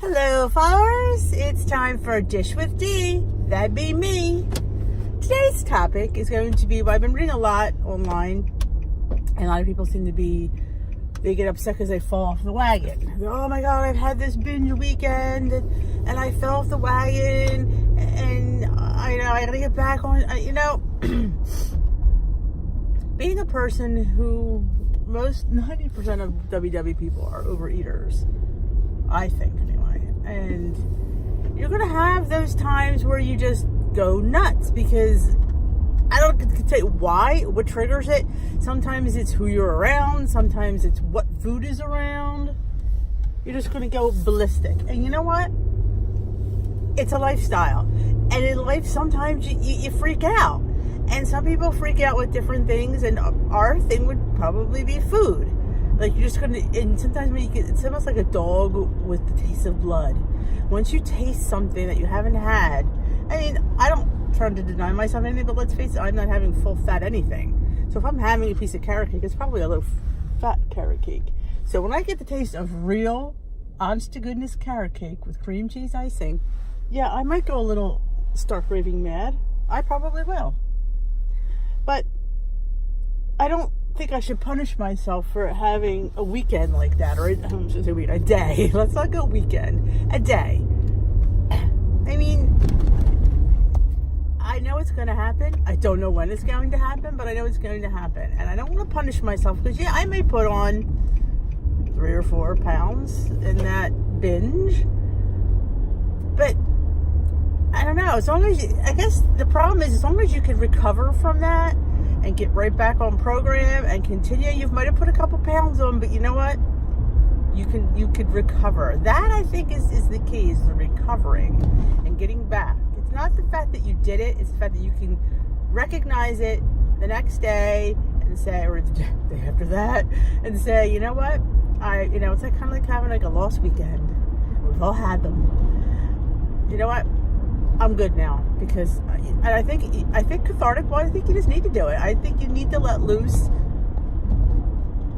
Hello, followers. It's time for a Dish with D. That'd be me. Today's topic is going to be, I've been reading a lot online, and a lot of people seem to be, they get upset because they fall off the wagon. Oh my God, I've had this binge weekend, and I fell off the wagon, and I gotta get back on, being a person who, most 90% of WW people are overeaters, I think anyway. And you're gonna have those times where you just go nuts because I don't say why, what triggers it. Sometimes it's who you're around, sometimes it's what food is around. You're just gonna go ballistic. And you know what? It's a lifestyle. And in life, sometimes you freak out. And some people freak out with different things, and our thing would probably be food. Like, you're just gonna, and sometimes when you get, it's almost like a dog with the taste of blood. Once you taste something that you haven't had, I mean, I don't try to deny myself anything, but let's face it, I'm not having full fat anything. So if I'm having a piece of carrot cake, it's probably a low fat carrot cake. So when I get the taste of real, honest to goodness carrot cake with cream cheese icing, yeah, I might go a little stark raving mad. I probably will. But I don't think I should punish myself for having a weekend like that, or I'm just saying a day. Let's not go weekend, a day. I mean, I know it's going to happen. I don't know when it's going to happen, but I know it's going to happen. And I don't want to punish myself because, yeah, I may put on 3 or 4 pounds in that binge. But I don't know. As long as I guess the problem is, as long as you can recover from that and get right back on program and continue, you might have put a couple pounds on, but you know what? You could recover. That, I think, is the key, is the recovering and getting back. It's not the fact that you did it, it's the fact that you can recognize it the next day and say, or the day after that, and say, you know what? It's like kind of like having like a lost weekend. We've all had them. You know what? I'm good now, because I think cathartic. Well, I think you just need to do it. I think you need to let loose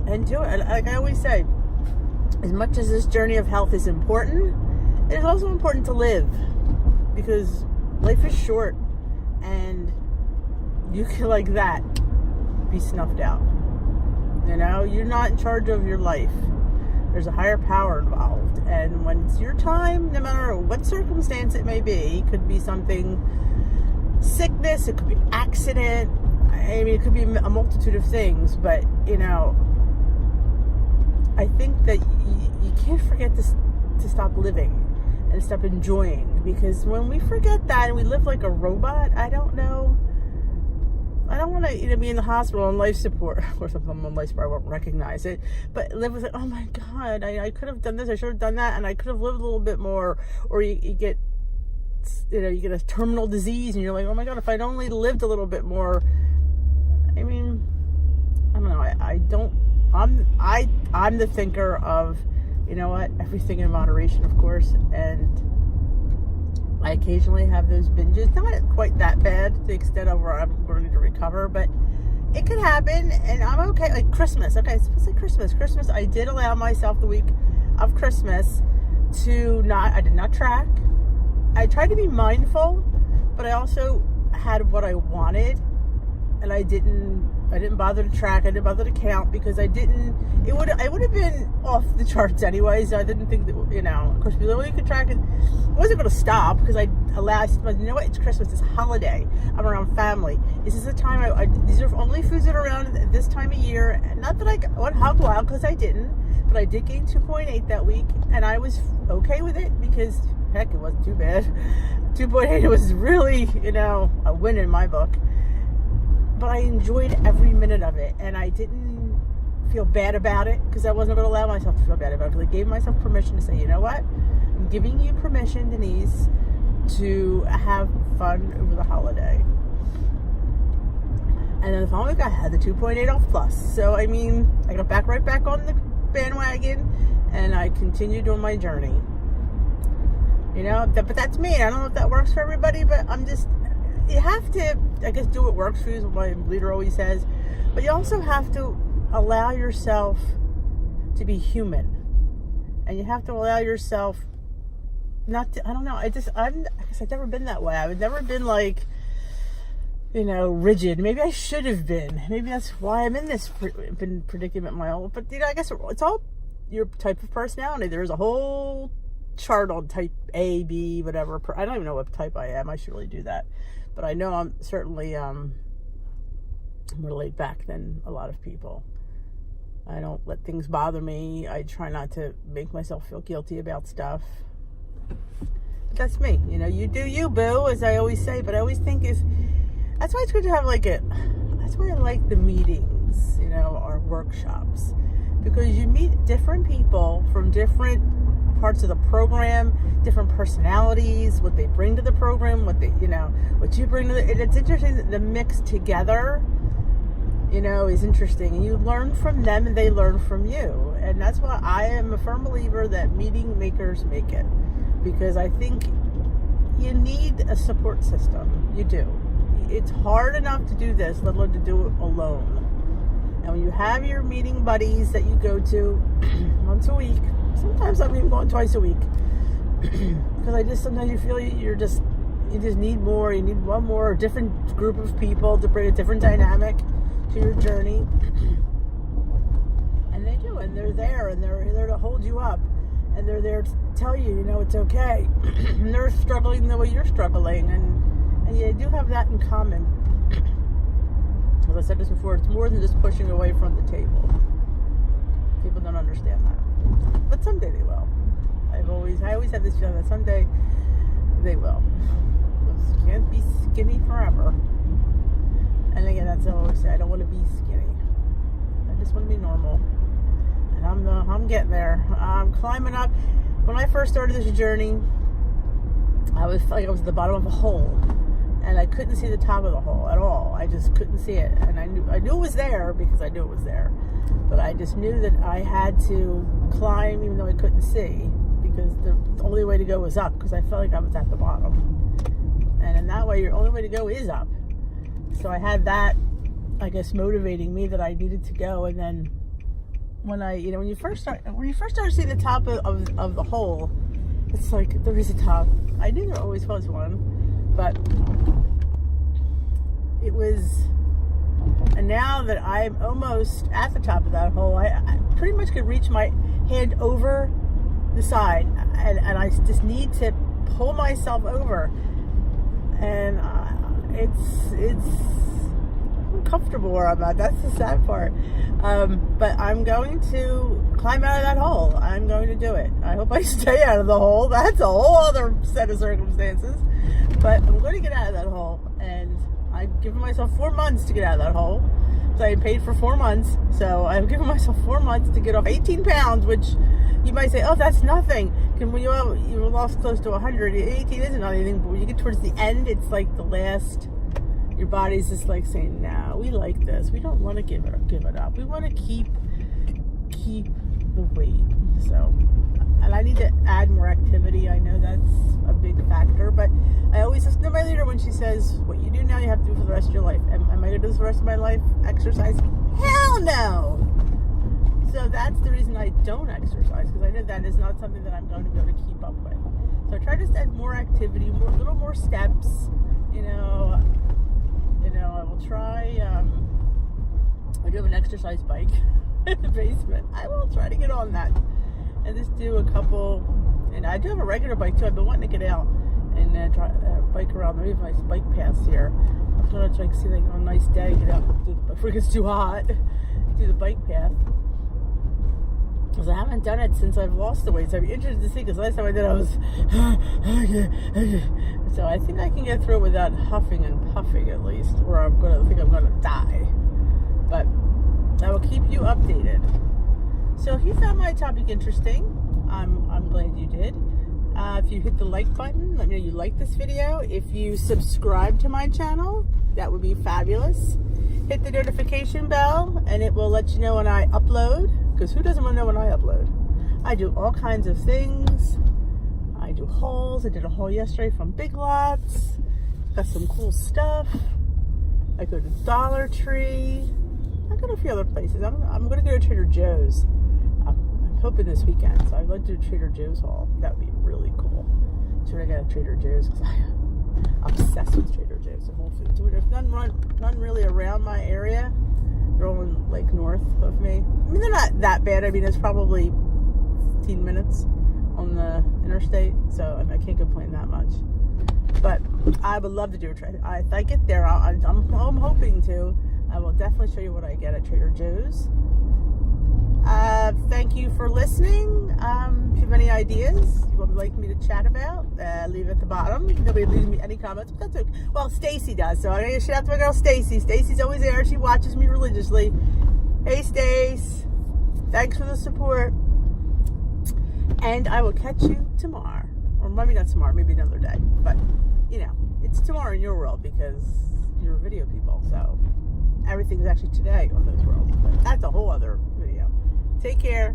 and do it. Like I always say, as much as this journey of health is important, it is also important to live, because life is short, and you can, like that, be snuffed out. You're not in charge of your life. There's a higher power involved, and when it's your time, no matter what circumstance it may be, it could be something, sickness, it could be accident, I mean, it could be a multitude of things, but I think that you can't forget to stop living and stop enjoying, because when we forget that and we live like a robot, I don't want to be in the hospital on life support. Of course, if I'm on life support, I won't recognize it. But live with it. Oh my God, I could have done this. I should have done that, and I could have lived a little bit more. Or you get, you get a terminal disease, and you're like, oh my God, if I'd only lived a little bit more. I mean, I don't know. I'm the thinker of, you know what, everything in moderation, of course, and I occasionally have those binges, not quite that bad to the extent of where I'm going to recover, but it could happen, and I'm okay. Like Christmas, okay, let's say Christmas, I did allow myself the week of Christmas I did not track. I tried to be mindful, but I also had what I wanted, and I didn't bother to track, I didn't bother to count, because it would have been off the charts anyways. I didn't think that, of course, we only could track it. I wasn't going to stop, because I said, you know what, it's Christmas, it's a holiday, I'm around family. This is a time, these are only foods that are around at this time of year. Not that I went hog wild, because I didn't, but I did gain 2.8 that week, and I was okay with it, because, heck, it wasn't too bad. 2.8 was really, a win in my book. But I enjoyed every minute of it, and I didn't feel bad about it, because I wasn't going to allow myself to feel bad about it, because I gave myself permission to say, you know what, I'm giving you permission, Denise, to have fun over the holiday. And then the following week I had the 2.8 off plus, so I got right back on the bandwagon, and I continued on my journey. But that's me. I don't know if that works for everybody, but you have to, I guess, do what works for you, is what my leader always says. But you also have to allow yourself to be human. And you have to allow yourself I don't know. I guess I've never been that way. I've never been like, rigid. Maybe I should have been. Maybe that's why I'm in this predicament my whole. But I guess it's all your type of personality. There's a whole chart on type A, B, whatever. I don't even know what type I am. I should really do that. But I know I'm certainly more laid back than a lot of people. I don't let things bother me. I try not to make myself feel guilty about stuff. But that's me. You do you, boo, as I always say. But I always think that's why it's good to have that's why I like the meetings, our workshops. Because you meet different people from different parts of the program, different personalities, what they bring to the program, what you bring to it's interesting that the mix together, is interesting. And you learn from them and they learn from you. And that's why I am a firm believer that meeting makers make it. Because I think you need a support system. You do. It's hard enough to do this, let alone to do it alone. And when you have your meeting buddies that you go to once a week, sometimes I'm even going twice a week, because sometimes you feel you just need more. You need one more, different group of people to bring a different dynamic to your journey. And they do, and they're there, and they're there to hold you up, and they're there to tell you, it's okay. And they're struggling the way you're struggling, and you do have that in common. As I said this before, it's more than just pushing away from the table. People don't understand that, but someday they will. I always have this feeling that someday they will. Because you can't be skinny forever. And again, that's what I always say. I don't want to be skinny. I just want to be normal. And I'm getting there. I'm climbing up. When I first started this journey, I was like I was at the bottom of a hole, and I couldn't see the top of the hole at all. I just couldn't see it, and I knew it was there because I knew it was there. But I just knew that I had to climb even though I couldn't see, because the only way to go was up, because I felt like I was at the bottom. And in that way, your only way to go is up. So I had that, I guess, motivating me that I needed to go. And then when you first start seeing the top of the hole, it's like there is a top. I knew there always was one, but it was. And now that I'm almost at the top of that hole, I pretty much could reach my hand over the side, and I just need to pull myself over. And it's uncomfortable where I'm at. That's the sad part. But I'm going to climb out of that hole. I'm going to do it. I hope I stay out of the hole. That's a whole other set of circumstances. But I'm going to get out of that hole, and I've given myself 4 months to get out of that hole. So I paid for 4 months. So I've given myself 4 months to get off 18 pounds, which you might say, oh, that's nothing. Because when you lost close to 100, 18 isn't anything. But when you get towards the end, it's like the last. Your body's just like saying, "No, we like this. We don't want to give it up. We want to keep the weight." So, and I need to add more activity. I know that's a big factor, but I always listen to my leader when she says, "What you do now, you have to do for the rest of your life." Am I going to do this for the rest of my life? Exercise? Hell no. So that's the reason I don't exercise, because I know that is not something that I'm going to be able to keep up with. So I try to add more activity, a little more steps. I will try. I do have an exercise bike in the basement. I will try to get on that and just do a couple. And I do have a regular bike too. I've been wanting to get out and try bike around. We have nice bike paths here. I'm trying to try to see like on a nice day get out. Before it gets too hot, do the bike path. Because I haven't done it since I've lost the weight. So I'd be interested to see, because last time I did I was so I think I can get through it without huffing and puffing at least, or I'm gonna die. But I will keep you updated. So if you found my topic interesting, I'm glad you did. If you hit the like button, let me know you like this video. If you subscribe to my channel, that would be fabulous. Hit the notification bell, and it will let you know when I upload. Because who doesn't want to know when I upload? I do all kinds of things. I do hauls. I did a haul yesterday from Big Lots. Got some cool stuff. I go to Dollar Tree. I go to a few other places. I'm going to go to Trader Joe's. I'm hoping this weekend. So I'd like to do a Trader Joe's haul. That would be really cool. should I get at Trader Joe's? Because I'm obsessed with Trader Joe's and Whole Foods. There's none really around my area. They're all in, like, north of me. I mean, they're not that bad. I mean, it's probably 15 minutes on the interstate, so I can't complain that much. But I would love to do a trade. If I get there, I'm hoping to. I will definitely show you what I get at Trader Joe's. Thank you for listening. If you have any ideas you would like me to chat about, leave it at the bottom. Nobody leaves me any comments, but that's okay. Well, Stacy does, so I'm going to shout out to my girl Stacy. Stacy's always there. She watches me religiously. Hey, Stace. Thanks for the support. And I will catch you tomorrow. Or maybe not tomorrow, maybe another day. But, you know, it's tomorrow in your world because you're video people. So everything's actually today on those worlds. But that's a whole other video. Take care.